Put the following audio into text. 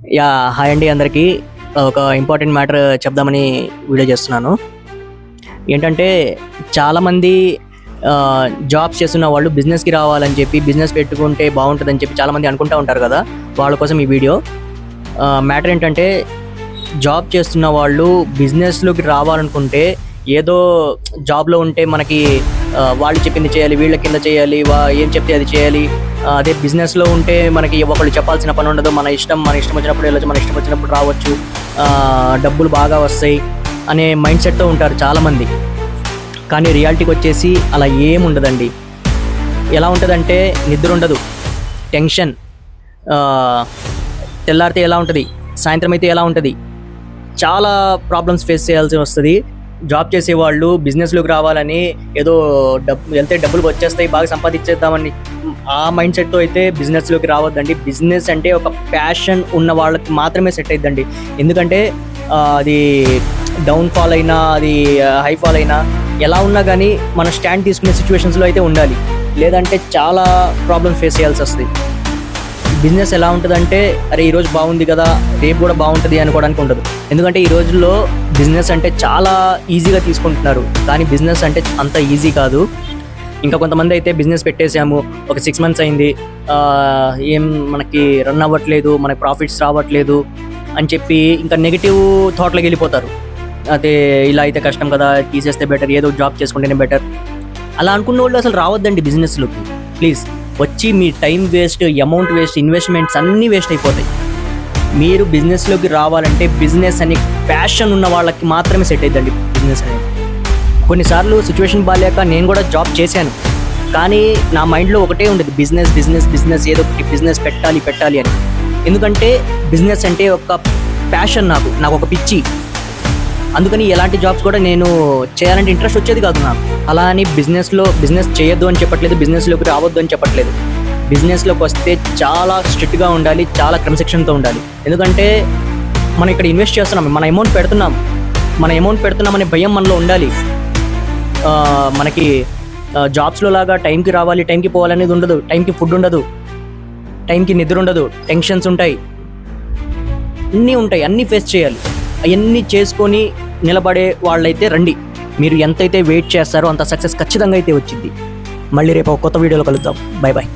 Hi అండి అందరికీ. ఒక ఇంపార్టెంట్ మ్యాటర్ చెప్దామని వీడియో చేస్తున్నాను. ఏంటంటే చాలామంది జాబ్స్ చేస్తున్న వాళ్ళు బిజినెస్కి రావాలని చెప్పి బిజినెస్ పెట్టుకుంటే బాగుంటుందని చెప్పి చాలామంది అనుకుంటూ ఉంటారు కదా. వాళ్ళ కోసం ఈ వీడియో. మ్యాటర్ ఏంటంటే జాబ్ చేస్తున్న వాళ్ళు బిజినెస్లోకి రావాలనుకుంటే ఏదో జాబ్లో ఉంటే మనకి వాళ్ళు చెప్పింది చేయాలి, వీళ్ళ కింద చేయాలి, ఏం చెప్తే అది చేయాలి. అదే బిజినెస్లో ఉంటే మనకి ఒకళ్ళు చెప్పాల్సిన పని ఉండదు. మన ఇష్టం వచ్చినప్పుడు వెళ్ళచ్చు, మన ఇష్టం వచ్చినప్పుడు రావచ్చు, డబ్బులు బాగా వస్తాయి అనే మైండ్ సెట్తో ఉంటారు చాలామంది. కానీ రియాలిటీకి వచ్చేసి అలా ఏముండదండి. ఎలా ఉంటుందంటే నిద్ర ఉండదు, టెన్షన్, తెల్లారితే ఎలా ఉంటుంది, సాయంత్రం అయితే ఎలా ఉంటుంది, చాలా ప్రాబ్లమ్స్ ఫేస్ చేయాల్సి వస్తుంది. జాబ్ చేసేవాళ్ళు బిజినెస్లోకి రావాలని ఏదో వెళ్తే డబ్బులు వచ్చేస్తాయి, బాగా సంపాదించేద్దామని ఆ మైండ్ సెట్తో అయితే బిజినెస్లోకి రావద్దండి. బిజినెస్ అంటే ఒక ప్యాషన్ ఉన్న వాళ్ళకి మాత్రమే సెట్ అయిద్దండి. ఎందుకంటే అది డౌన్ఫాల్ అయినా, అది హైఫాల్ అయినా, ఎలా ఉన్నా కానీ మనం స్టాండ్ తీసుకునే సిచ్యువేషన్స్లో అయితే ఉండాలి. లేదంటే చాలా ప్రాబ్లమ్స్ ఫేస్ చేయాల్సి వస్తుంది. బిజినెస్ ఎలా ఉంటుందంటే అరే ఈరోజు బాగుంది కదా, రేపు కూడా బాగుంటుంది అనుకోవడానికి ఉండదు. ఎందుకంటే ఈ రోజుల్లో బిజినెస్ అంటే చాలా ఈజీగా తీసుకుంటున్నారు, కానీ బిజినెస్ అంటే అంత ఈజీ కాదు. ఇంకా కొంతమంది అయితే బిజినెస్ పెట్టేసాము, ఒక 6 months అయింది, ఏం మనకి రన్ అవ్వట్లేదు, మనకి ప్రాఫిట్స్ రావట్లేదు అని చెప్పి ఇంకా నెగిటివ్ థాట్లోకి వెళ్ళిపోతారు. అదే ఇలా అయితే కష్టం కదా, తీసేస్తే బెటర్, ఏదో జాబ్ చేసుకుంటేనే బెటర్ అలా అనుకున్న వాళ్ళు అసలు రావద్దండి బిజినెస్లోకి. ప్లీజ్, వచ్చి మీ time waste, amount waste, investments అన్నీ వేస్ట్ అయిపోతాయి. మీరు బిజినెస్లోకి రావాలంటే బిజినెస్ అనే ప్యాషన్ ఉన్న వాళ్ళకి మాత్రమే సెట్ అయిద్దండి బిజినెస్ అనేది. కొన్నిసార్లు సిచ్యువేషన్ బాగాలేక నేను కూడా జాబ్ చేశాను, కానీ నా మైండ్లో ఒకటే ఉండేది, బిజినెస్ బిజినెస్ బిజినెస్, ఏదో ఒకటి బిజినెస్ పెట్టాలి అని. ఎందుకంటే బిజినెస్ అంటే ఒక ప్యాషన్, నాకు ఒక పిచ్చి. అందుకని ఎలాంటి జాబ్స్ కూడా నేను చేయాలంటే ఇంట్రెస్ట్ వచ్చేది కాదు నాకు. అలా అని బిజినెస్ చేయొద్దు అని చెప్పట్లేదు, బిజినెస్లోకి రావద్దు అని చెప్పట్లేదు. బిజినెస్లోకి వస్తే చాలా స్ట్రిక్ట్గా ఉండాలి, చాలా క్రమశిక్షణతో ఉండాలి. ఎందుకంటే మనం ఇక్కడ ఇన్వెస్ట్ చేస్తున్నాం, మన అమౌంట్ పెడుతున్నామనే భయం మనలో ఉండాలి. మనకి జాబ్స్లో లాగా టైంకి రావాలి, టైంకి పోవాలనేది ఉండదు. టైంకి ఫుడ్ ఉండదు, టైంకి నిద్ర ఉండదు, టెన్షన్స్ ఉంటాయి, అన్నీ ఫేస్ చేయాలి. అవన్నీ చేసుకొని నిలబడే వాళ్ళైతే రండి. మీరు ఎంతైతే వెయిట్ చేస్తారో అంత సక్సెస్ ఖచ్చితంగా అయితే వచ్చింది. మళ్ళీ రేపు ఒక కొత్త వీడియోలో కలుద్దాం. Bye bye.